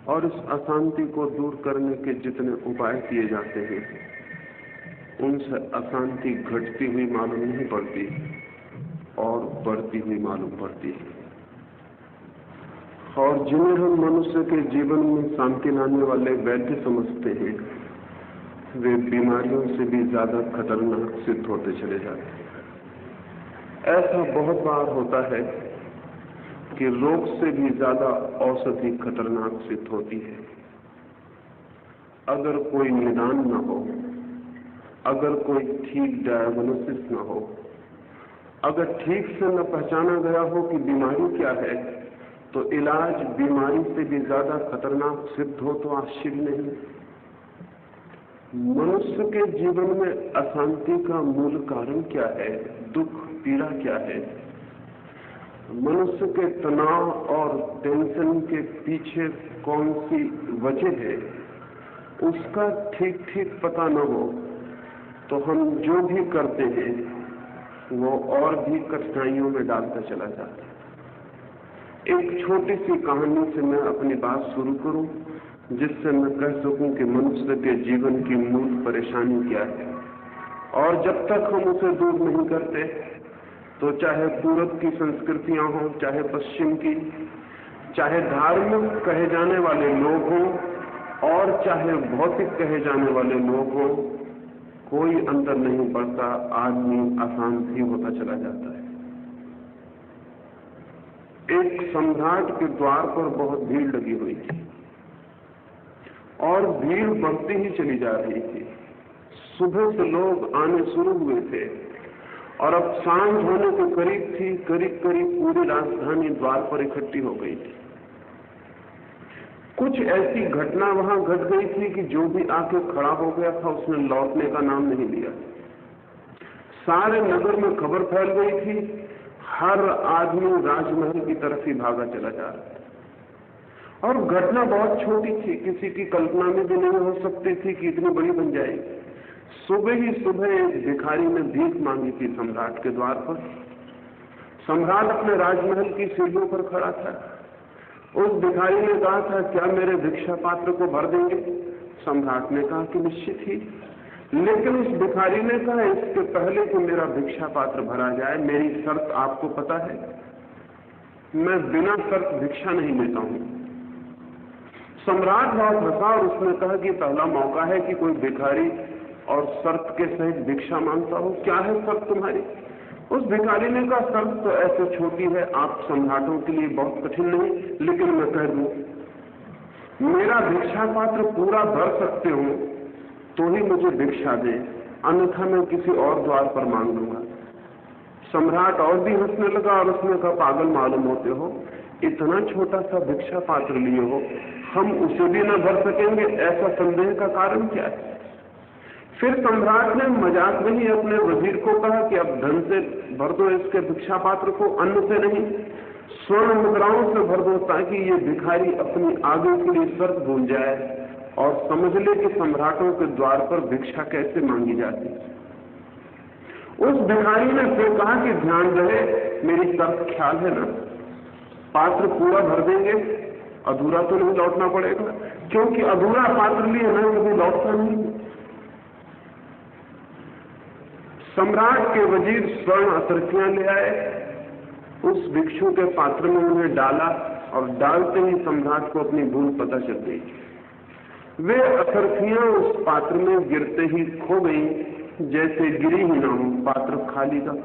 और इस अशांति को दूर करने के जितने उपाय किए जाते हैं उनसे अशांति घटती हुई मालूम नहीं पड़ती और बढ़ती हुई मालूम पड़ती है। और जिन्हें हम मनुष्य के जीवन में शांति लाने वाले वैद्य समझते हैं वे बीमारियों से भी ज्यादा खतरनाक सिद्ध होते चले जाते हैं। ऐसा बहुत बार होता है कि रोग से भी ज्यादा औषधि खतरनाक सिद्ध होती है। अगर कोई निदान न हो, अगर कोई ठीक डायग्नोसिस न हो, अगर ठीक से न पहचाना गया हो कि बीमारी क्या है, तो इलाज बीमारी से भी ज्यादा खतरनाक सिद्ध हो तो आश्चर्य नहीं। मनुष्य के जीवन में अशांति का मूल कारण क्या है, दुख पीड़ा क्या है, मनुष्य के तनाव और टेंशन के पीछे कौन सी वजह है, उसका ठीक ठीक पता न हो तो हम जो भी करते हैं वो और भी कठिनाइयों में डालता चला जाता है। एक छोटी सी कहानी से मैं अपनी बात शुरू करूं जिससे मैं कह सकूं कि मनुष्य के जीवन की मूल परेशानी क्या है। और जब तक हम उसे दूर नहीं करते तो चाहे पूरब की संस्कृतियां हों, चाहे पश्चिम की, चाहे धार्मिक कहे जाने वाले लोग हों और चाहे भौतिक कहे जाने वाले लोग हों, कोई अंतर नहीं पड़ता, आदमी अशांत ही होता चला जाता है। एक सम्राट के द्वार पर बहुत भीड़ लगी हुई थी और भीड़ बढ़ती ही चली जा रही थी। सुबह से लोग आने शुरू हुए थे और अब सांझ होने के करीब थी। करीब करीब पूरी राजधानी द्वार पर इकट्ठी हो गई थी। कुछ ऐसी घटना वहां घट गई थी कि जो भी आके खड़ा हो गया था उसने लौटने का नाम नहीं लिया। सारे नगर में खबर फैल गई थी, हर आदमी राजमहल की तरफ ही भागा चला जा रहा था। और घटना बहुत छोटी थी, किसी की कल्पना में भी नहीं हो सकती थी कि इतनी बड़ी बन जाएगी। सुबह ही सुबह एक भिखारी ने भीख मांगी थी सम्राट के द्वार पर। सम्राट अपने राजमहल की सीढ़ियों पर खड़ा था। उस भिखारी ने कहा था, क्या मेरे भिक्षा पात्र को भर देंगे? सम्राट ने कहा कि निश्चित ही। लेकिन उस भिखारी ने कहा, इसके पहले कि मेरा भिक्षा पात्र भरा जाए, मेरी शर्त आपको पता है, मैं बिना शर्त भिक्षा नहीं लेता हूं। सम्राट बहुत हंसा और उसने कहा कि पहला मौका है कि कोई भिखारी और शर्त के सहित भिक्षा मांगता हो, क्या है शर्त तुम्हारी? उस भिखारी ने कहा, शर्त तो ऐसे छोटी है, आप सम्राटों के लिए बहुत कठिन नहीं, लेकिन मैं कह दूं, मेरा भिक्षा पात्र पूरा भर सकते हो तो ही मुझे भिक्षा दे, अन्यथा मैं किसी और द्वार पर मांग लूंगा। सम्राट और भी हंसने लगा और उसने कहा, पागल मालूम होते हो, इतना छोटा सा भिक्षा पात्र लिए हो, हम उसे भी न भर सकेंगे, ऐसा संदेह का कारण क्या है? फिर सम्राट ने मजाक में ही अपने वजीर को कहा कि अब धन से भर दो इसके भिक्षा पात्र को, अन्न से नहीं, स्वर्ण मुद्राओं से भर दो, ताकि ये भिखारी अपनी आगे के लिए शर्त भूल जाए और समझ ले कि सम्राटों के द्वार पर भिक्षा कैसे मांगी जाती। उस भिखारी ने फिर कहा कि ध्यान रहे, मेरी शर्त ख्याल है ना, पात्र पूरा भर देंगे, अधूरा तो नहीं लौटना पड़ेगा, क्योंकि अधूरा पात्र लिए ना कभी लौटता नहीं। सम्राट के वजीर स्वर्ण अतरफियां ले आए, उस भिक्षु के पात्र में उन्हें डाला और डालते ही सम्राट को अपनी भूल पता चल गई। वे अतरफियां उस पात्र में गिरते ही खो गई, जैसे गिरी ही ना हो, पात्र खाली था।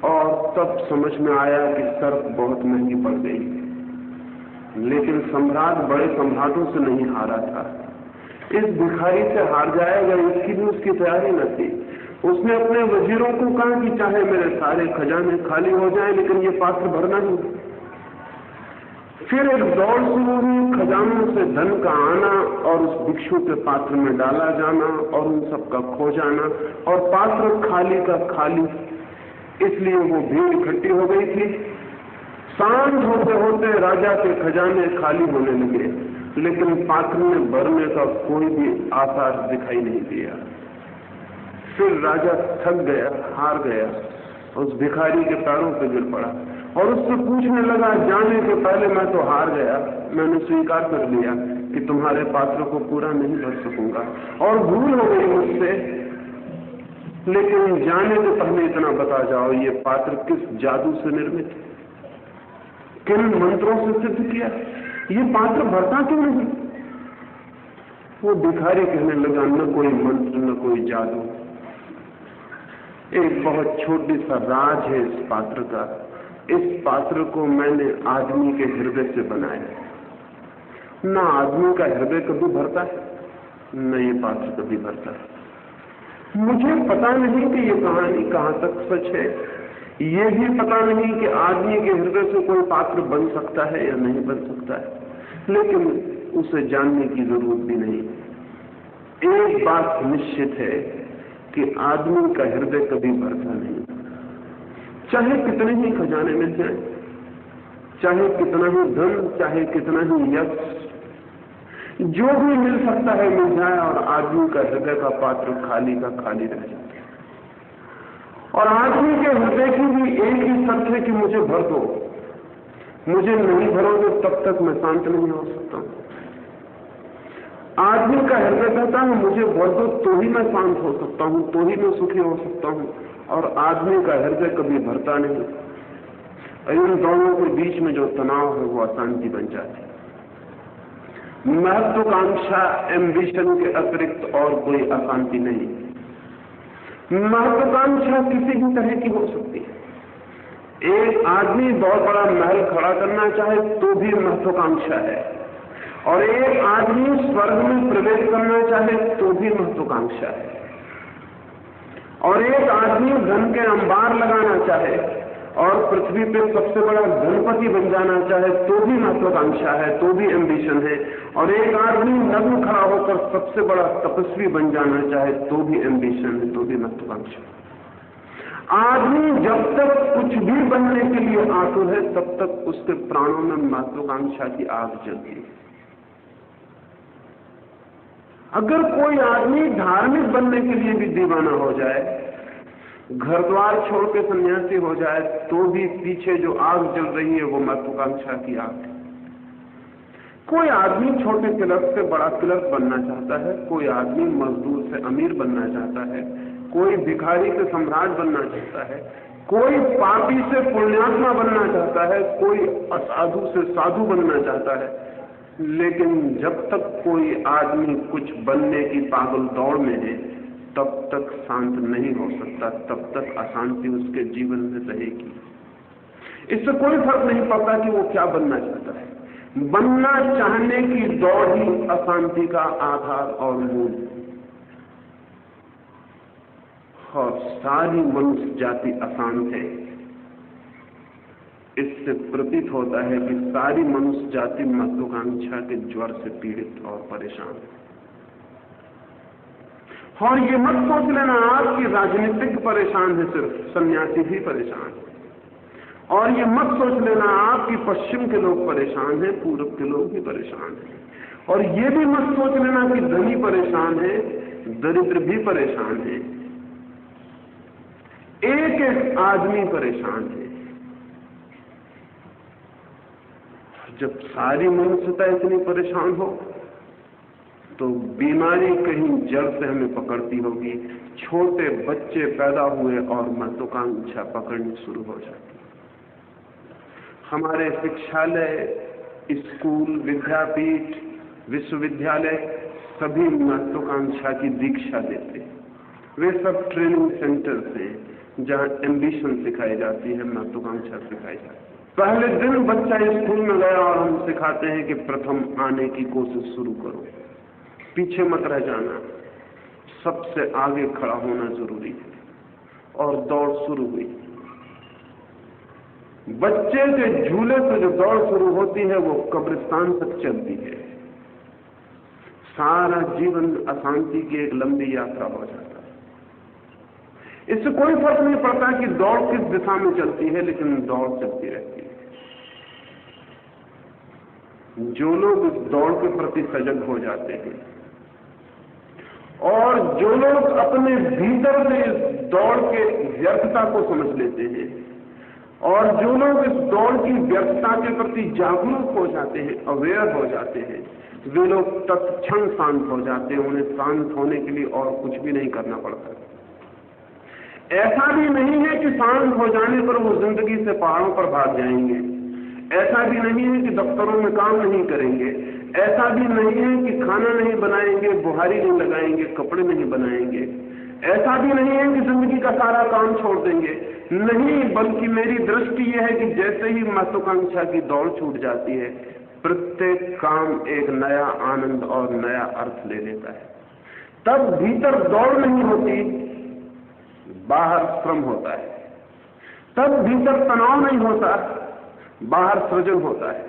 और तब समझ में आया कि शर्त बहुत महंगी पड़ गई। लेकिन सम्राट बड़े सम्राटों से नहीं हारा था, इस भिखारी से हार जाएगा इसकी भी उसकी तैयारी न थी। उसने अपने वजीरों को कहा कि चाहे मेरे सारे खजाने खाली हो जाएं, लेकिन ये पात्र भरना ही। फिर एक दौड़ शुरू हुई, खजानों से धन का आना और उस भिक्षु के पात्र में डाला जाना और उन सब का खो जाना, और पात्र खाली का खाली। इसलिए वो भीड़ इकट्ठी हो गई थी। सांझ होते होते राजा के खजाने खाली होने लगे, लेकिन पात्र में भरने का कोई भी आसार दिखाई नहीं दिया। फिर राजा थक गया, हार गया, उस भिखारी के पैरों पर गिर पड़ा और उससे पूछने लगा, जाने के पहले मैं तो हार गया, मैंने स्वीकार कर लिया कि तुम्हारे पात्र को पूरा नहीं कर सकूंगा और भूल हो गई मुझसे, लेकिन जाने के पहले इतना बता जाओ, ये पात्र किस जादू से निर्मित है, किन मंत्रों से सिद्ध किया, ये पात्र भरता क्यों नहीं? वो भिखारी कहने लगा, न कोई मंत्र न कोई जादू, एक बहुत छोटी सा राज है इस पात्र का। इस पात्र को मैंने आदमी के हृदय से बनाया। ना आदमी का हृदय कभी भरता है, न ये पात्र कभी भरता है। मुझे पता नहीं कि ये कहानी कहां तक सच है, ये भी पता नहीं कि आदमी के हृदय से कोई पात्र बन सकता है या नहीं बन सकता है, लेकिन उसे जानने की जरूरत भी नहीं। एक बात निश्चित है कि आदमी का हृदय कभी भरता नहीं, चाहे कितने ही खजाने मिल जाए, चाहे कितना ही धन, चाहे कितना ही यश, जो भी मिल सकता है मिल जाए, और आदमी का हृदय का पात्र खाली का खाली रह जाता है। और आदमी के हृदय की भी एक ही शर्त है कि मुझे भर दो, मुझे नहीं भरोगे तब तक मैं शांत नहीं हो सकता हूं। आदमी का हृदय कहता है मुझे भर दो तो ही मैं शांत हो सकता हूं, तो ही मैं सुखी हो सकता हूं, और आदमी का हृदय कभी भरता नहीं। इन दोनों के बीच में जो तनाव है वो अशांति बन जाती है। महत्वाकांक्षा, एम्बिशन के अतिरिक्त और कोई अशांति नहीं। महत्वाकांक्षा किसी भी तरह की हो सकती है। एक आदमी बहुत बड़ा महल खड़ा करना चाहे तो भी महत्वाकांक्षा है, और एक आदमी स्वर्ग में प्रवेश करना चाहे तो भी महत्वाकांक्षा है, और एक आदमी धन के अंबार लगाना चाहे और पृथ्वी पे सबसे बड़ा धनपति बन जाना चाहे तो भी महत्वाकांक्षा है, तो भी एम्बिशन है, और एक आदमी नग्न खड़ा होकर सबसे बड़ा तपस्वी बन जाना चाहे तो भी एम्बिशन है, तो भी महत्वाकांक्षा है। आदमी जब तक कुछ भी बनने के लिए आतुर है तब तक उसके प्राणों में महत्वाकांक्षा की आग जलती है। अगर कोई आदमी धार्मिक बनने के लिए भी दीवाना हो जाए, घर द्वार छोड़ के सन्यासी हो जाए, तो भी पीछे जो आग जल रही है वो महत्वाकांक्षा की आग है। कोई आदमी छोटे क्लर्क से बड़ा क्लर्क बनना चाहता है, कोई आदमी मजदूर से अमीर बनना चाहता है, कोई भिखारी से सम्राट बनना चाहता है, कोई पापी से पुण्यात्मा बनना चाहता है, कोई असाधु से साधु बनना चाहता है। लेकिन जब तक कोई आदमी कुछ बनने की पागल दौड़ में है तब तक शांत नहीं हो सकता, तब तक अशांति उसके जीवन में रहेगी। इससे कोई फर्क नहीं पड़ता कि वो क्या बनना चाहता है। बनना चाहने की दौड़ ही अशांति का आधार और मूल। और सारी मनुष्य जाति अशांत है। इससे प्रतीत होता है कि सारी मनुष्य जाति महत्वाकांक्षा के ज्वर से पीड़ित और परेशान है। और ये मत सोच लेना आप कि राजनीतिक परेशान है, सिर्फ सन्यासी भी परेशान है। और ये मत सोच लेना आप कि पश्चिम के लोग परेशान हैं, पूर्व के लोग भी परेशान हैं। और ये भी मत सोच लेना कि धनी परेशान है, दरिद्र भी परेशान है। एक एक आदमी परेशान है। जब सारी मनुष्यता इतनी परेशान हो तो बीमारी कहीं जड़ से हमें पकड़ती होगी। छोटे बच्चे पैदा हुए और महत्वाकांक्षा पकड़नी शुरू हो जाती। हमारे शिक्षालय, स्कूल, विद्यापीठ, विश्वविद्यालय सभी महत्वाकांक्षा की दीक्षा देते। वे सब ट्रेनिंग सेंटर्स हैं जहां एम्बिशन सिखाई जाती है, महत्वाकांक्षा सिखाई जाती है। पहले दिन बच्चा स्कूल में गया और हम सिखाते हैं कि प्रथम आने की कोशिश शुरू करो, पीछे मत रह जाना, सबसे आगे खड़ा होना जरूरी है। और दौड़ शुरू हुई। बच्चे के झूले से जो दौड़ शुरू होती है वो कब्रिस्तान तक चलती है। सारा जीवन अशांति की एक लंबी यात्रा हो जाता है। इससे कोई फर्क नहीं पड़ता कि दौड़ किस दिशा में चलती है, लेकिन दौड़ चलती रहती है। जो लोग इस दौड़ के प्रति सजग हो जाते हैं और जो लोग अपने भीतर से इस दौड़ के व्यर्थता को समझ लेते हैं, और जो लोग इस दौड़ की व्यर्थता के प्रति जागरूक हो जाते हैं, अवेयर हो जाते हैं, वे लोग तत्क्षण शांत हो जाते हैं। उन्हें शांत होने के लिए और कुछ भी नहीं करना पड़ता। ऐसा भी नहीं है कि शांत हो जाने पर वो जिंदगी से पहाड़ों पर भाग जाएंगे। ऐसा भी नहीं है कि दफ्तरों में काम नहीं करेंगे। ऐसा भी नहीं है कि खाना नहीं बनाएंगे, बुहारी नहीं लगाएंगे, कपड़े नहीं बनाएंगे। ऐसा भी नहीं है कि जिंदगी का सारा काम छोड़ देंगे। नहीं, बल्कि मेरी दृष्टि यह है कि जैसे ही महत्वाकांक्षा की दौड़ छूट जाती है, प्रत्येक काम एक नया आनंद और नया अर्थ ले लेता है। तब भीतर दौड़ नहीं होती, बाहर श्रम होता है। तब भीतर तनाव नहीं होता, बाहर सृजन होता है।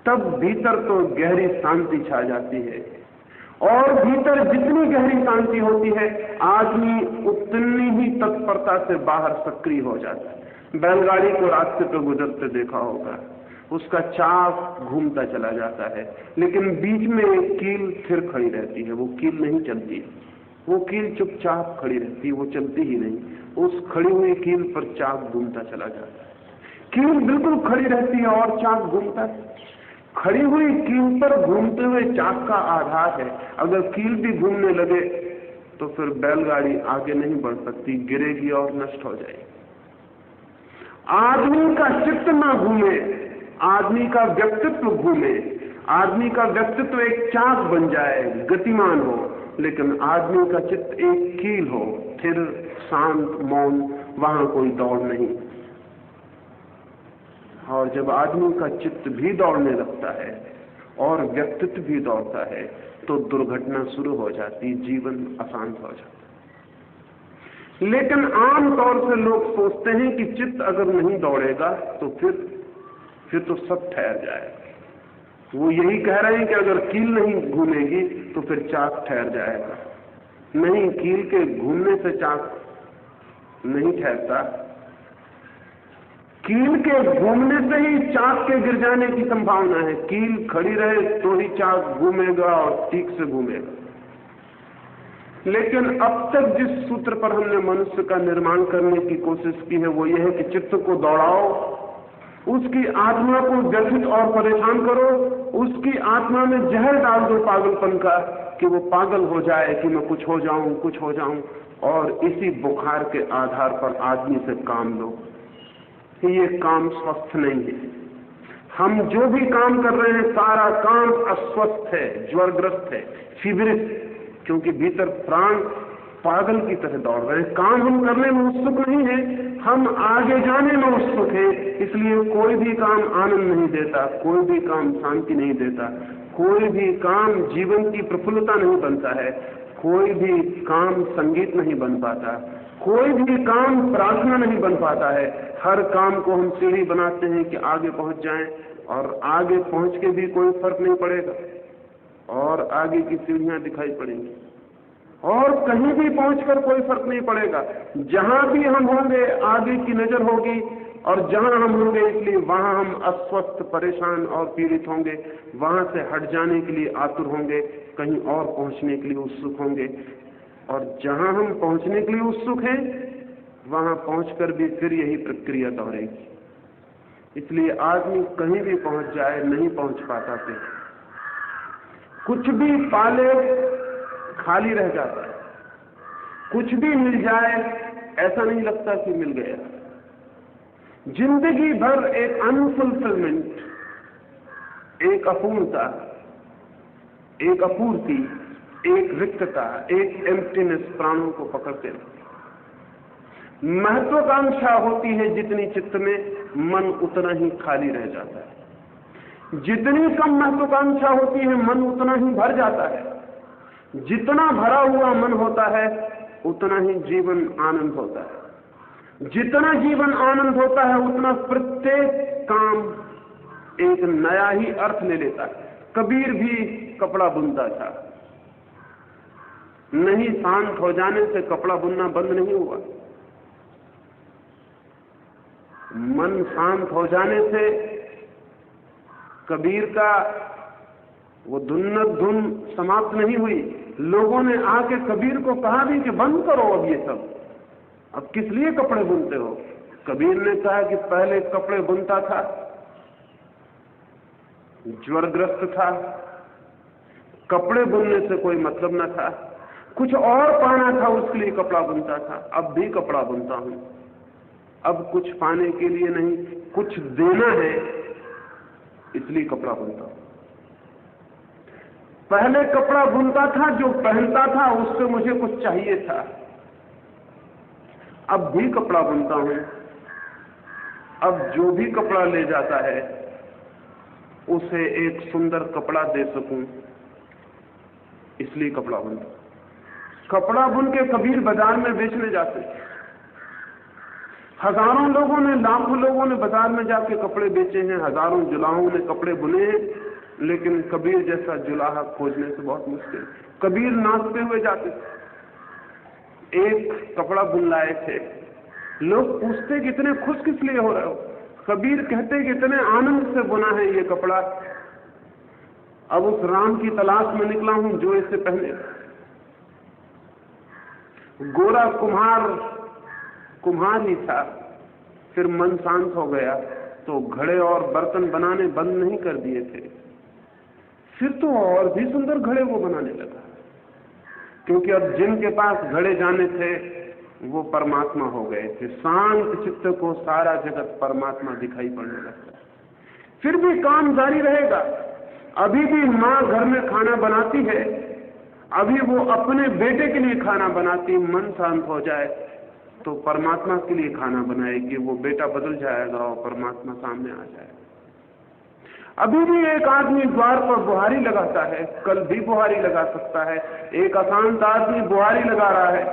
तब भीतर तो गहरी शांति छा जाती है, और भीतर जितनी गहरी शांति होती है, आदमी उतनी ही तत्परता से बाहर सक्रिय हो जाता है। बैलगाड़ी को रास्ते पर गुजरते देखा होगा, उसका चाक घूमता चला जाता है, लेकिन बीच में एक कील फिर खड़ी रहती है। वो कील नहीं चलती, वो कील चुपचाप खड़ी रहती है, वो चलती ही नहीं। उस खड़ी हुई कील पर चाक घूमता चला जाता है। कील बिल्कुल खड़ी रहती है और चाक घूमता है। खड़ी हुई कील पर घूमते हुए चाक का आधार है। अगर कील भी घूमने लगे तो फिर बैलगाड़ी आगे नहीं बढ़ सकती, गिरेगी और नष्ट हो जाएगी। आदमी का चित्त ना घूमे, आदमी का व्यक्तित्व घूमे, आदमी का व्यक्तित्व एक चाक बन जाए, गतिमान हो, लेकिन आदमी का चित्त एक कील हो, फिर शांत मौन, वहां कोई दौड़ नहीं। और जब आदमी का चित्त भी दौड़ने लगता है और व्यक्तित्व भी दौड़ता है, तो दुर्घटना शुरू हो जाती, जीवन अशांत हो जाता। लेकिन आमतौर से लोग सोचते हैं कि चित्त अगर नहीं दौड़ेगा तो फिर तो सब ठहर जाएगा। वो यही कह रहे हैं कि अगर कील नहीं घूमेगी तो फिर चाक ठहर जाएगा। नहीं, कील के घूमने से चाक नहीं ठहरता, कील के घूमने से ही चाक के गिर जाने की संभावना है। कील खड़ी रहे तो ही चाक घूमेगा और ठीक से घूमेगा। लेकिन अब तक जिस सूत्र पर हमने मनुष्य का निर्माण करने की कोशिश की है, वो यह है कि चित्त को दौड़ाओ, उसकी आत्मा को व्यथित और परेशान करो, उसकी आत्मा में जहर डाल दो पागलपन का, कि वो पागल हो जाए कि मैं कुछ हो जाऊं, और इसी बुखार के आधार पर आदमी से काम लो। ये काम स्वस्थ नहीं है। हम जो भी काम कर रहे हैं, सारा काम अस्वस्थ है, ज्वरग्रस्त है, फीवरिश, क्योंकि भीतर प्राण पागल की तरह दौड़ रहे हैं। काम हम करने में उत्सुक नहीं है, हम आगे जाने में उत्सुक हैं। इसलिए कोई भी काम आनंद नहीं देता, कोई भी काम शांति नहीं देता, कोई भी काम जीवन की प्रफुल्लता नहीं बनता है, कोई भी काम संगीत नहीं बन पाता, कोई भी काम प्रार्थना नहीं बन पाता है। हर काम को हम सीढ़ी बनाते हैं कि आगे पहुंच जाएं, और आगे पहुंच के भी कोई फर्क नहीं पड़ेगा, और आगे की सीढ़ियां दिखाई पड़ेंगी, और कहीं भी पहुंचकर कोई फर्क नहीं पड़ेगा। जहां भी हम होंगे आगे की नजर होगी, और जहां हम होंगे इसलिए वहां हम अस्वस्थ, परेशान और पीड़ित होंगे। वहां से हट जाने के लिए आतुर होंगे, कहीं और पहुंचने के लिए उत्सुक होंगे, और जहां हम पहुंचने के लिए उत्सुक हैं वहां पहुंचकर भी फिर यही प्रक्रिया दोहरेगी। इसलिए आदमी कहीं भी पहुंच जाए, नहीं पहुंच पाता फिर कुछ भी पाले खाली रह जाता है। कुछ भी मिल जाए ऐसा नहीं लगता कि मिल गया। जिंदगी भर एक अनफुलफिलमेंट, एक अपूर्णता, एक अपूर्ति, एक रिक्तता, एक एम्प्टीनेस प्राणों को पकड़ते रहती है। महत्वाकांक्षा होती है जितनी चित्त में, मन उतना ही खाली रह जाता है। जितनी कम महत्वाकांक्षा होती है, मन उतना ही भर जाता है। जितना भरा हुआ मन होता है उतना ही जीवन आनंद होता है। जितना जीवन आनंद होता है उतना प्रत्येक काम एक नया ही अर्थ ले लेता है। कबीर भी कपड़ा बुनता था, नहीं शांत हो जाने से कपड़ा बुनना बंद नहीं हुआ। मन शांत हो जाने से कबीर का वो धुन समाप्त नहीं हुई। लोगों ने आके कबीर को कहा भी कि बंद करो अब ये सब, अब किस लिए कपड़े बुनते हो। कबीर ने कहा कि पहले कपड़े बुनता था, ज्वरग्रस्त था, कपड़े बुनने से कोई मतलब न था, कुछ और पाना था उसके लिए कपड़ा बुनता था। अब भी कपड़ा बुनता हूं, अब कुछ पाने के लिए नहीं, कुछ देना है इसलिए कपड़ा बुनता हूं। पहले कपड़ा बुनता था, जो पहनता था उससे मुझे कुछ चाहिए था, अब भी कपड़ा बुनता हूं, अब जो भी कपड़ा ले जाता है उसे एक सुंदर कपड़ा दे सकूं इसलिए कपड़ा बुनता हूं। कपड़ा बुन के कबीर बाजार में बेचने जाते, हजारों लोगों ने, लाखों लोगों ने बाजार में जाके कपड़े बेचे हैं, हजारों जुलाहों ने कपड़े बुने हैं, लेकिन कबीर जैसा जुलाहा खोजने से बहुत मुश्किल। कबीर नाचते हुए जाते, एक कपड़ा बुन लाए थे, लोग पूछते कि इतने खुश किस लिए हो रहे हो? कबीर कहते कि इतने आनंद से बुना है ये कपड़ा, अब उस राम की तलाश में निकला हूं जो इसे पहने। गोरा कुम्हार ही था, फिर मन शांत हो गया तो घड़े और बर्तन बनाने बंद नहीं कर दिए थे, फिर तो और भी सुंदर घड़े वो बनाने लगा, क्योंकि अब जिनके पास घड़े जाने थे वो परमात्मा हो गए थे। शांत चित्त को सारा जगत परमात्मा दिखाई पड़ने लगता है। फिर भी काम जारी रहेगा, अभी भी मां घर में खाना बनाती है, अभी वो अपने बेटे के लिए खाना बनाती, मन शांत हो जाए तो परमात्मा के लिए खाना बनाएगी, वो बेटा बदल जाएगा और परमात्मा सामने आ जाएगा। अभी भी एक आदमी द्वार पर बुहारी लगाता है, कल भी बुहारी लगा सकता है। एक अशांत आदमी बुहारी लगा रहा है,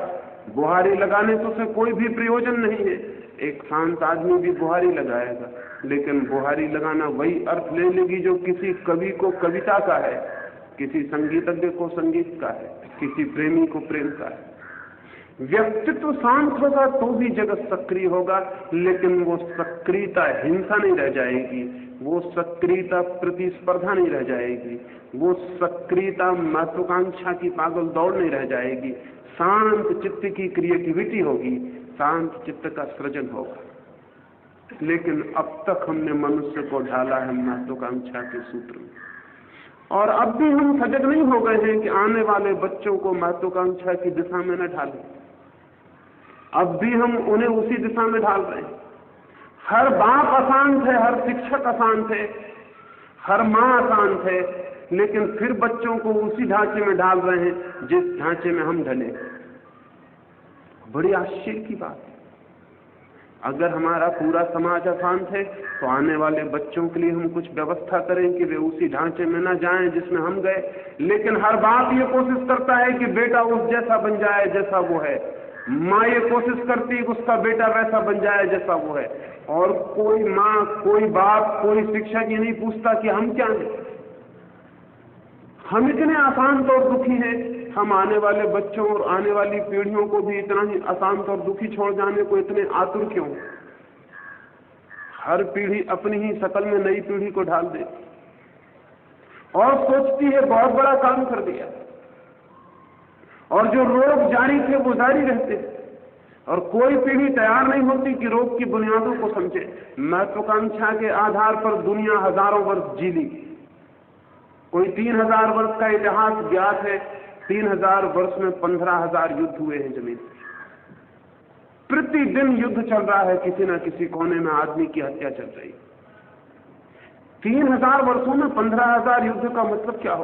बुहारी लगाने से उसे कोई भी प्रयोजन नहीं है। एक शांत आदमी भी बुहारी लगाएगा, लेकिन बुहारी लगाना वही अर्थ ले लेगी जो किसी कवि को कविता का है, किसी संगीतज्ञ को संगीत का है, किसी प्रेमी को प्रेम का है। व्यक्तित्व शांत होगा तो भी जगत सक्रिय होगा, लेकिन वो सक्रियता हिंसा नहीं रह जाएगी, वो सक्रियता प्रतिस्पर्धा नहीं रह जाएगी, वो सक्रियता महत्वाकांक्षा की पागल दौड़ नहीं रह जाएगी। शांत चित्त की क्रिएटिविटी होगी, शांत चित्त का सृजन होगा। लेकिन अब तक हमने मनुष्य को ढाला है महत्वाकांक्षा के सूत्र में, और अब भी हम सजग नहीं हो गए हैं कि आने वाले बच्चों को महत्वाकांक्षा की दिशा में न ढालें। अब भी हम उन्हें उसी दिशा में ढाल रहे हैं। हर बाप अशांत है, हर शिक्षक अशांत है, हर मां अशांत है, लेकिन फिर बच्चों को उसी ढांचे में डाल रहे हैं जिस ढांचे में हम ढले। बड़ी आश्चर्य की बात है। अगर हमारा पूरा समाज अशांत है तो आने वाले बच्चों के लिए हम कुछ व्यवस्था करें कि वे उसी ढांचे में न जाएं जिसमें हम गए। लेकिन हर बाप ये कोशिश करता है कि बेटा उस जैसा बन जाए जैसा वो है, माँ ये कोशिश करती है कि उसका बेटा वैसा बन जाए जैसा वो है, और कोई माँ, कोई बाप, कोई शिक्षक ये नहीं पूछता कि हम क्या हैं। हम इतने अशांत और दुखी हैं, हम आने वाले बच्चों और आने वाली पीढ़ियों को भी इतना ही अशांत और दुखी छोड़ जाने को इतने आतुर क्यों? हर पीढ़ी अपनी ही शकल में नई पीढ़ी को ढाल दे और सोचती है बहुत बड़ा काम कर दिया, और जो रोग जारी थे वो जारी रहते, और कोई पीढ़ी तैयार नहीं होती कि रोग की बुनियादों को समझे। महत्वाकांक्षा के आधार पर दुनिया हजारों वर्ष जी ली। कोई 3000 वर्ष का इतिहास ज्ञात है, 3000 वर्ष में 15,000 युद्ध हुए हैं जमीन पर। प्रतिदिन युद्ध चल रहा है, किसी न किसी कोने में आदमी की हत्या चल रही। 3000 वर्षों में 15,000 युद्ध का मतलब क्या हो?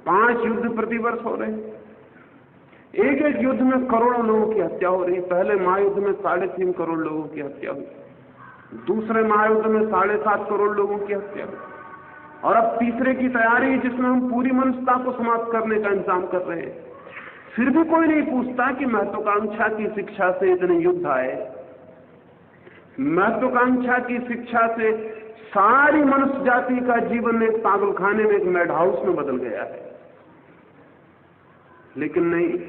5 युद्ध प्रतिवर्ष हो रहे हैं। एक एक युद्ध में करोड़ों लोगों की हत्या हो रही। पहले महायुद्ध में 3.5 करोड़ लोगों की हत्या हुई, दूसरे महायुद्ध में 7.5 करोड़ लोगों की हत्या हुई, और अब तीसरे की तैयारी जिसमें हम पूरी मनुष्यता को समाप्त करने का इंतजाम कर रहे हैं। फिर भी कोई नहीं पूछता कि महत्वाकांक्षा की शिक्षा से इतने युद्ध आए। महत्वाकांक्षा की शिक्षा से सारी मनुष्य जाति का जीवन एक पागलखाने में, एक मैड हाउस में बदल गया है। लेकिन नहीं,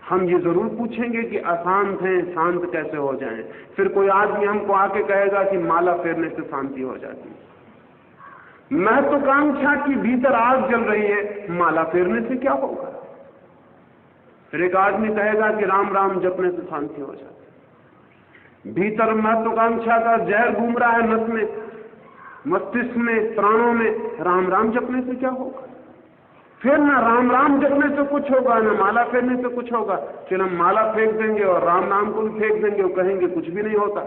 हम ये जरूर पूछेंगे कि अशांत हैं, शांत कैसे हो जाएं। फिर कोई आदमी हमको आके कहेगा कि माला फेरने से शांति हो जाती है। महत्वाकांक्षा की भीतर आग जल रही है, माला फेरने से क्या होगा? फिर एक आदमी कहेगा कि राम राम जपने से शांति हो जाती है। भीतर महत्वाकांक्षा का जहर घूम रहा है नस में, मस्तिष्क में, प्राणों में, राम राम जपने से क्या होगा? फिर ना राम राम जपने से कुछ होगा, ना माला फेरने से कुछ होगा। फिर हम माला फेंक देंगे और राम नाम को भी फेंक देंगे और कहेंगे कुछ भी नहीं होता,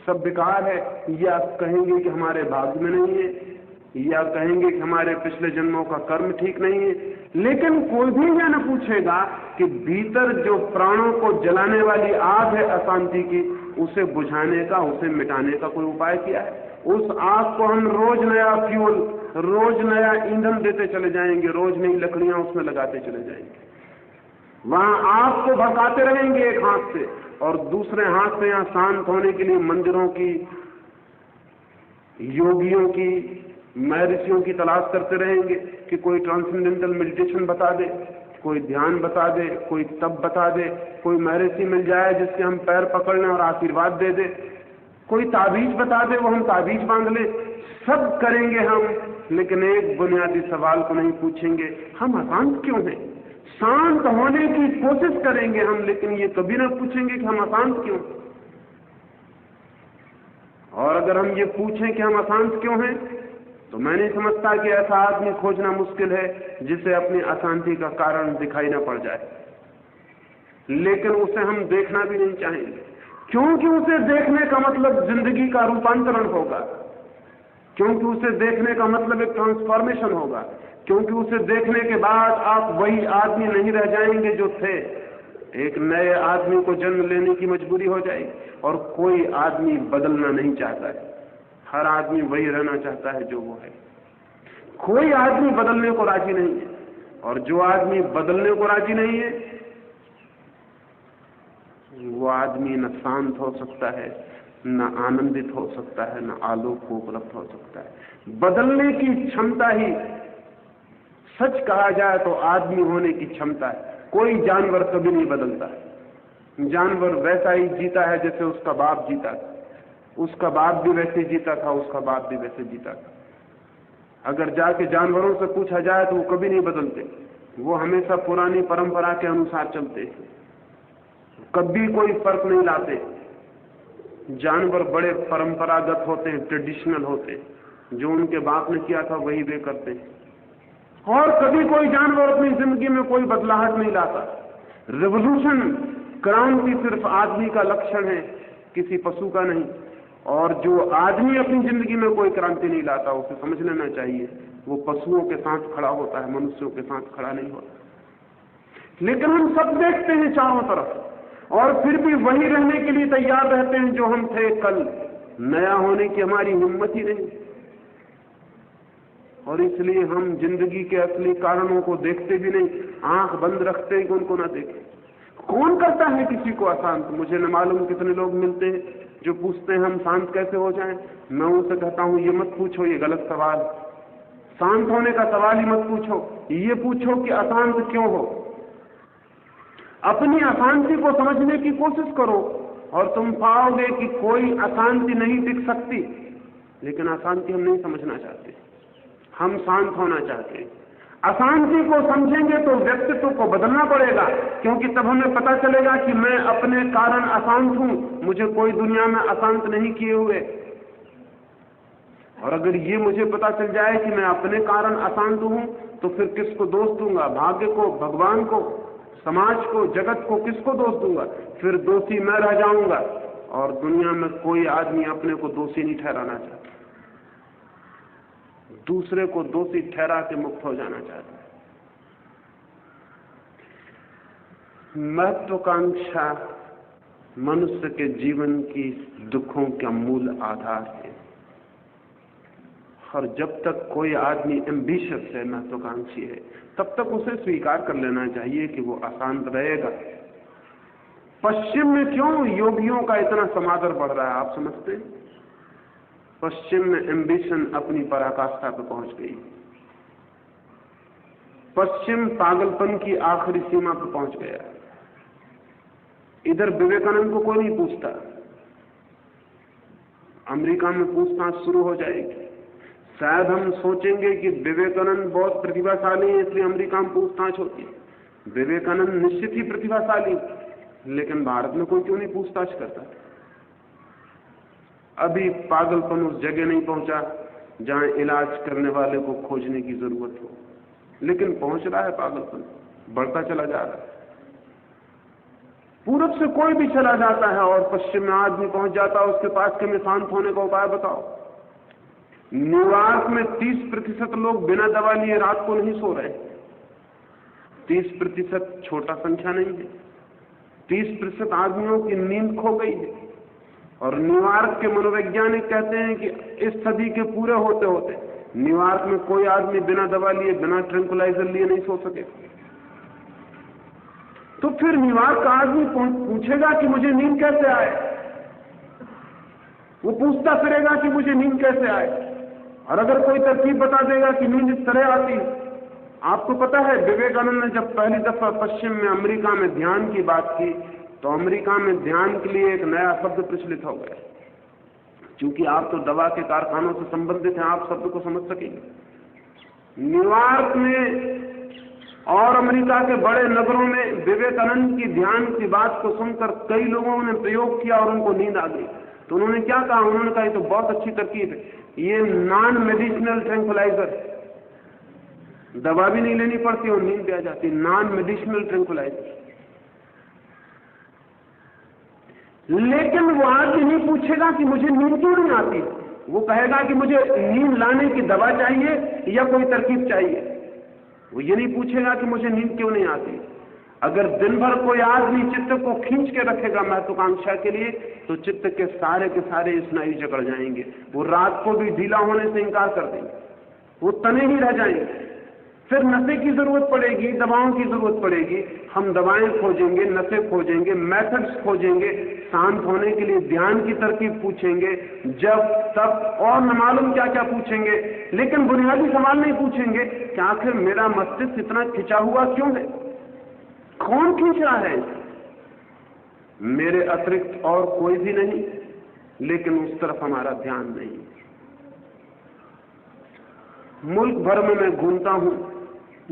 सब बेकार है, या कहेंगे कि हमारे भाग्य में नहीं है, या कहेंगे कि हमारे पिछले जन्मों का कर्म ठीक नहीं है। लेकिन कोई भी यह न पूछेगा कि भीतर जो प्राणों को जलाने वाली आग है अशांति की, उसे बुझाने का, उसे मिटाने का कोई उपाय किया है? उस आग को हम रोज नया फ्यूल, रोज नया ईंधन देते चले जाएंगे, रोज नई लकड़ियां उसमें लगाते चले जाएंगे, वहां आग को भड़काते रहेंगे एक हाथ से, और दूसरे हाथ से यहां शांत होने के लिए मंदिरों की, योगियों की, महर्षियों की तलाश करते रहेंगे कि कोई ट्रांसेंडेंटल मेडिटेशन बता दे, कोई ध्यान बता दे, कोई तप बता दे, कोई महर्षि मिल जाए जिसके हम पैर पकड़ लें और आशीर्वाद दे दे, कोई ताबीज बता दे, वो हम ताबीज बांध लें। सब करेंगे हम, लेकिन एक बुनियादी सवाल को नहीं पूछेंगे, हम अशांत क्यों हैं? शांत होने की कोशिश करेंगे हम, लेकिन ये कभी ना पूछेंगे कि हम अशांत क्यों। और अगर हम ये पूछें कि हम अशांत क्यों हैं, तो मैं नहीं समझता कि ऐसा आदमी खोजना मुश्किल है जिसे अपनी अशांति का कारण दिखाई ना पड़ जाए। लेकिन उसे हम देखना भी नहीं चाहेंगे, क्योंकि उसे देखने का मतलब जिंदगी का रूपांतरण होगा, क्योंकि उसे देखने का मतलब एक ट्रांसफॉर्मेशन होगा, क्योंकि उसे देखने के बाद आप वही आदमी नहीं रह जाएंगे जो थे, एक नए आदमी को जन्म लेने की मजबूरी हो जाएगी। और कोई आदमी बदलना नहीं चाहता है, हर आदमी वही रहना चाहता है जो वो है। कोई आदमी बदलने को राजी नहीं है, और जो आदमी बदलने को राजी नहीं है, वो आदमी न शांत हो सकता है, न आनंदित हो सकता है, न आलोक को उपलब्ध हो सकता है। बदलने की क्षमता ही, सच कहा जाए तो आदमी होने की क्षमता है। कोई जानवर कभी नहीं बदलता। जानवर वैसा ही जीता है जैसे उसका बाप जीता था, उसका बाप भी वैसे जीता था, उसका बाप भी वैसे जीता था। अगर जाके जानवरों से पूछा जाए तो वो कभी नहीं बदलते, वो हमेशा पुरानी परंपरा के अनुसार चलते हैं, कभी कोई फर्क नहीं लाते। जानवर बड़े परंपरागत होते हैं, ट्रेडिशनल होते हैं, जो उनके बाप ने किया था वही वे करते हैं। और कभी कोई जानवर अपनी जिंदगी में कोई बदलाहट नहीं लाता। रिवोल्यूशन, क्रांति सिर्फ आदमी का लक्षण है, किसी पशु का नहीं। और जो आदमी अपनी जिंदगी में कोई क्रांति नहीं लाता, उसे समझ लेना चाहिए वो पशुओं के साथ खड़ा होता है, मनुष्यों के साथ खड़ा नहीं होता। लेकिन हम सब देखते हैं चारों तरफ, और फिर भी वही रहने के लिए तैयार रहते हैं जो हम थे कल। नया होने की हमारी हिम्मत ही नहीं, और इसलिए हम जिंदगी के असली कारणों को देखते भी नहीं, आंख बंद रखते हैं कि उनको ना देखें। कौन करता है किसी को अशांत? मुझे न मालूम कितने लोग मिलते हैं जो पूछते हैं हम शांत कैसे हो जाएं। मैं उनसे कहता हूं ये मत पूछो, ये गलत सवाल। शांत होने का सवाल ही मत पूछो, ये पूछो कि अशांत क्यों हो। अपनी अशांति को समझने की कोशिश करो और तुम पाओगे कि कोई अशांति नहीं टिक सकती। लेकिन अशांति हम नहीं समझना चाहते, हम शांत होना चाहते हैं। अशांति को समझेंगे तो व्यक्तित्व को बदलना पड़ेगा, क्योंकि तब हमें पता चलेगा कि मैं अपने कारण अशांत हूं, मुझे कोई दुनिया में अशांत नहीं किए हुए। और अगर ये मुझे पता चल जाए कि मैं अपने कारण अशांत हूं, तो फिर किसको दोष दूंगा? भाग्य को, भगवान को, समाज को, जगत को? किसको दोष दूंगा? फिर दोषी मैं रह जाऊंगा। और दुनिया में कोई आदमी अपने को दोषी नहीं ठहराना चाहता, दूसरे को दोषी ठहरा के मुक्त हो जाना चाहता है। महत्वाकांक्षा मनुष्य के जीवन की दुखों का मूल आधार है। और जब तक कोई आदमी एम्बिशियस है, महत्वाकांक्षी है, तब तक उसे स्वीकार कर लेना चाहिए कि वो अशांत रहेगा। पश्चिम में क्यों योगियों का इतना समादर बढ़ रहा है, आप समझते हैं? पश्चिम में एम्बिशन अपनी पराकाष्ठा पर पहुंच गई। पश्चिम पागलपन की आखिरी सीमा पर पहुंच गया। इधर विवेकानंद को कोई नहीं पूछता, अमेरिका में पूछताछ शुरू हो जाएगी। शायद हम सोचेंगे कि विवेकानंद बहुत प्रतिभाशाली है, इसलिए अमेरिका में पूछताछ होती है। विवेकानंद निश्चित ही प्रतिभाशाली, लेकिन भारत में कोई क्यों नहीं पूछताछ करता? अभी पागलपन उस जगह नहीं पहुंचा जहां इलाज करने वाले को खोजने की जरूरत हो, लेकिन पहुंच रहा है पागलपन, बढ़ता चला जा रहा है। पूरब से कोई भी चला जाता है और पश्चिम में आदमी पहुंच जाता है उसके पास कि मैं शांत होने का उपाय बताओ। न्यूयॉर्क में 30% लोग बिना दवा लिए रात को नहीं सो रहे। 30% छोटा संख्या नहीं है। 30% आदमियों की नींद खो गई है। और न्यूयॉर्क के मनोवैज्ञानिक कहते हैं कि इस सदी के पूरे होते होते न्यूयॉर्क में कोई आदमी बिना दवा लिए, बिना ट्रैंक्विलाइजर लिए नहीं सो सके। तो फिर न्यूयॉर्क का आदमी पूछेगा कि मुझे नींद कैसे आए? वो पूछता फिरेगा कि मुझे नींद कैसे आए। और अगर कोई तरकीब बता देगा कि नींद इस तरह आती है। आपको पता है विवेकानंद ने जब पहली दफा पश्चिम में अमेरिका में ध्यान की बात की तो अमेरिका में ध्यान के लिए एक नया शब्द प्रचलित हो गया। क्योंकि आप तो दवा के कारखानों से संबंधित हैं, आप शब्द को समझ सकेंगे। न्यूयॉर्क में और अमेरिका के बड़े नगरों में विवेकानंद की ध्यान की बात को सुनकर कई लोगों ने प्रयोग किया और उनको नींद आ गई। तो उन्होंने क्या कहा? उन्होंने कहा ये तो बहुत अच्छी तरकीब है, ये नॉन मेडिसिनल ट्रैंक्विलाइजर, दवा भी नहीं लेनी पड़ती और नींद भी आ जाती। Non medicinal tranquilliser. लेकिन वो आदमी नहीं पूछेगा कि मुझे नींद क्यों नहीं आती, वो कहेगा कि मुझे नींद लाने की दवा चाहिए या कोई तरकीब चाहिए। वो ये नहीं पूछेगा कि मुझे नींद क्यों नहीं आती। अगर दिन भर कोई आदमी चित्त को खींच के रखेगा महत्वाकांक्षा के लिए तो चित्त के सारे स्नायु जकड़ जाएंगे। वो रात को भी ढीला होने से इंकार कर देंगे, वो तने ही रह जाएंगे। फिर नशे की जरूरत पड़ेगी, दवाओं की जरूरत पड़ेगी। हम दवाएं खोजेंगे, नशे खोजेंगे, मेथड्स खोजेंगे, शांत होने के लिए ध्यान की तरकीब पूछेंगे, जब तब और न मालूम क्या क्या पूछेंगे। लेकिन बुनियादी सवाल नहीं पूछेंगे कि आखिर मेरा मस्तिष्क इतना खिंचा हुआ क्यों है, कौन खींच रहा है? मेरे अतिरिक्त और कोई भी नहीं, लेकिन उस तरफ हमारा ध्यान नहीं। मुल्क भर में मैं घूमता हूं,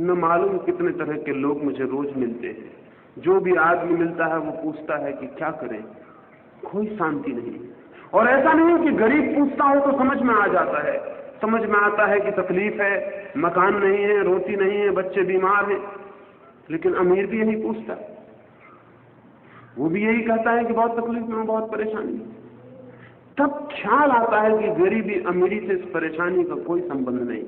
न मालूम कितने तरह के लोग मुझे रोज मिलते हैं। जो भी आदमी मिलता है वो पूछता है कि क्या करें, कोई शांति नहीं। और ऐसा नहीं कि गरीब पूछता हो तो समझ में आ जाता है, समझ में आता है कि तकलीफ है, मकान नहीं है, रोटी नहीं है, बच्चे बीमार हैं। लेकिन अमीर भी यही पूछता है, वो भी यही कहता है कि बहुत तकलीफ में, बहुत परेशानी। तब ख्याल आता है कि गरीबी अमीरी से इस परेशानी का कोई संबंध नहीं।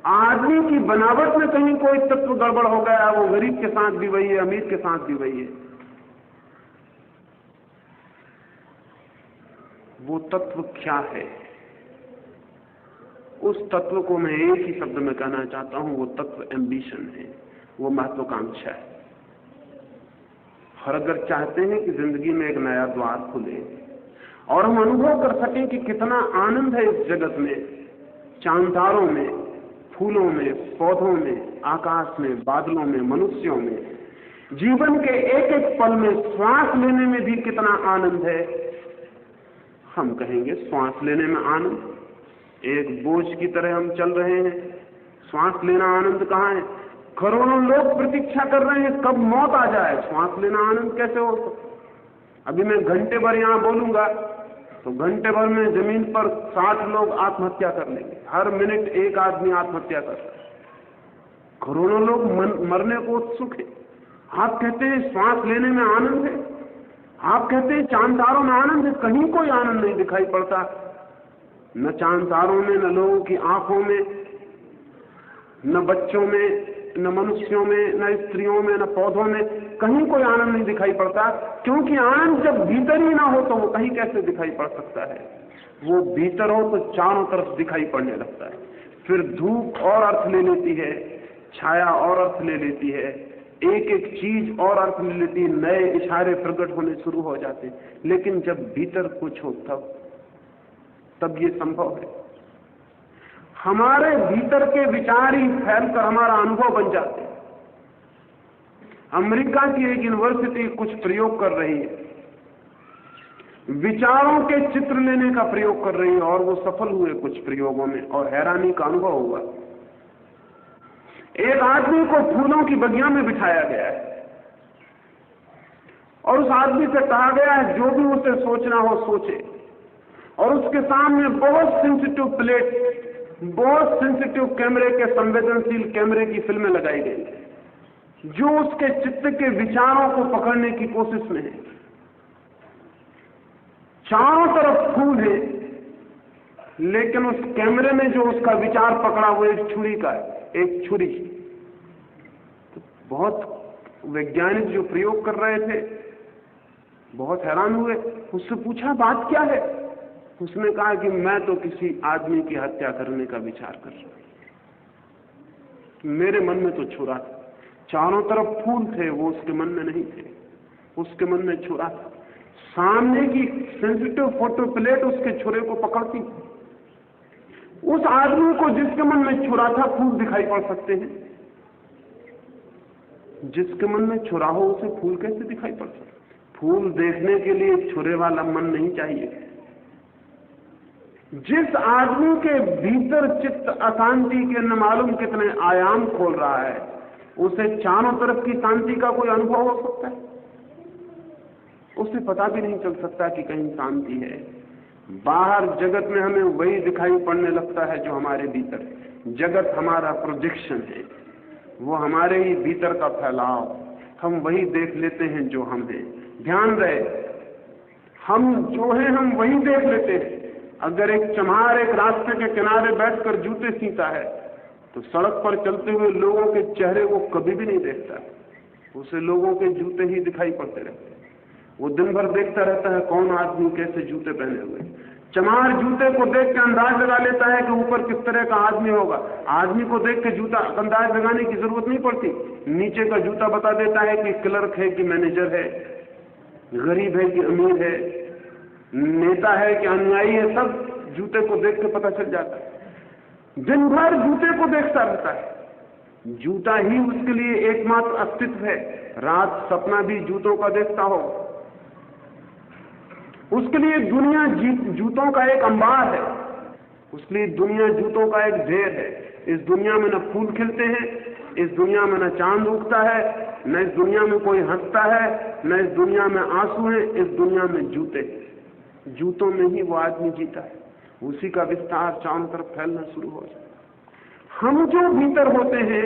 आदमी की बनावट में कहीं कोई तत्व गड़बड़ हो गया, वो गरीब के साथ भी वही है, अमीर के साथ भी वही है। वो तत्व क्या है? उस तत्व को मैं एक ही शब्द में कहना चाहता हूं, वो तत्व एम्बिशन है, वो महत्वाकांक्षा है। और अगर चाहते हैं कि जिंदगी में एक नया द्वार खुले और हम अनुभव कर सकें कि कितना आनंद है इस जगत में, चांदारों में, फूलों में, पौधों में, आकाश में, बादलों में, मनुष्यों में, जीवन के एक एक पल में श्वास लेने में भी कितना आनंद है, हम कहेंगे श्वास लेने में आनंद। एक बोझ की तरह हम चल रहे हैं, श्वास लेना आनंद कहाँ है? करोड़ों लोग प्रतीक्षा कर रहे हैं कब मौत आ जाए, श्वास लेना आनंद कैसे हो सकता? अभी मैं घंटे भर यहां बोलूंगा तो घंटे भर में जमीन पर 60 लोग आत्महत्या कर लेंगे, हर मिनट एक आदमी आत्महत्या कर रहा है। करोड़ों लोग मरने को उत्सुक है। आप कहते हैं श्वास लेने में आनंद है, आप कहते हैं चांद तारों में आनंद है, कहीं कोई आनंद नहीं दिखाई पड़ता, न चांद तारों में, न लोगों की आंखों में, न बच्चों में, न मनुष्यों में, न स्त्रियों में, न पौधों में, कहीं कोई आनंद नहीं दिखाई पड़ता। क्योंकि आनंद जब भीतर ही ना हो तो वो कहीं कैसे दिखाई पड़ सकता है? वो भीतर हो तो चारों तरफ दिखाई पड़ने लगता है। फिर धूप और अर्थ ले लेती है, छाया और अर्थ ले लेती है, एक एक चीज और अर्थ ले लेती है, नए इशारे प्रकट होने शुरू हो जाते हैं। लेकिन जब भीतर कुछ हो तब ये संभव है। हमारे भीतर के विचार ही फैलकर हमारा अनुभव बन जाते हैं। अमेरिका की एक यूनिवर्सिटी कुछ प्रयोग कर रही है, विचारों के चित्र लेने का प्रयोग कर रही है और वो सफल हुए कुछ प्रयोगों में और हैरानी का अनुभव हुआ। एक आदमी को फूलों की बगिया में बिठाया गया है और उस आदमी से कहा गया है जो भी उसे सोचना हो सोचे। और उसके सामने बहुत सेंसिटिव प्लेट, बहुत सेंसिटिव कैमरे के, संवेदनशील कैमरे की फिल्में लगाई गई जो उसके चित्त के विचारों को पकड़ने की कोशिश में है। चारों तरफ फूल है, लेकिन उस कैमरे में जो उसका विचार पकड़ा वो एक छुरी का है, एक छुरी। तो बहुत वैज्ञानिक जो प्रयोग कर रहे थे बहुत हैरान हुए। उससे पूछा बात क्या है? उसने कहा कि मैं तो किसी आदमी की हत्या करने का विचार कर रहा हूं, मेरे मन में तो छुरा था। चारों तरफ फूल थे, वो उसके मन में नहीं थे, उसके मन में छुरा था। सामने की सेंसिटिव फोटो प्लेट उसके छुरे को पकड़ती। उस आदमी को जिसके मन में छुरा था फूल दिखाई पड़ सकते हैं, जिसके मन में छुरा हो उसे फूल कैसे दिखाई पड़ सकते? फूल देखने के लिए छुरे वाला मन नहीं चाहिए। जिस आदमी के भीतर चित्त अशांति के न मालूम कितने आयाम खोल रहा है, उसे चारों तरफ की शांति का कोई अनुभव हो सकता है? उसे पता भी नहीं चल सकता कि कहीं शांति है। बाहर जगत में हमें वही दिखाई पड़ने लगता है जो हमारे भीतर है। जगत हमारा प्रोजेक्शन है, वो हमारे ही भीतर का फैलाव। हम वही देख लेते हैं जो हम हैं। ध्यान रहे, हम जो हैं हम वही देख लेते हैं। अगर एक चमार एक रास्ते के किनारे बैठकर जूते सीता है तो सड़क पर चलते हुए लोगों के चेहरे वो कभी भी नहीं देखता, उसे लोगों के जूते ही दिखाई पड़ते रहते हैं। वो दिन भर देखता रहता है कौन आदमी कैसे जूते पहने हुए। चमार जूते को देख के अंदाज लगा लेता है कि ऊपर किस तरह का आदमी होगा। आदमी को देख के जूता अंदाज लगाने की जरूरत नहीं पड़ती, नीचे का जूता बता देता है कि क्लर्क है कि मैनेजर है, गरीब है कि अमीर है, नेता है कि अनुयायी है, सब जूते को देख के पता चल जाता है। दिन भर जूते को देखता रहता है, जूता ही उसके लिए एकमात्र अस्तित्व है। रात सपना भी जूतों का देखता हो। उसके लिए दुनिया जूतों का एक अंबार है, उसके लिए दुनिया जूतों का एक ढेर है। इस दुनिया में न फूल खिलते हैं, इस दुनिया में न चांद उगता है, न इस दुनिया में कोई हंसता है, न इस दुनिया में आंसू है। इस दुनिया में जूते, जूतों में ही वो आदमी जीता है। उसी का विस्तार चारों तरफ फैलना शुरू हो जाता है। हम जो भीतर होते हैं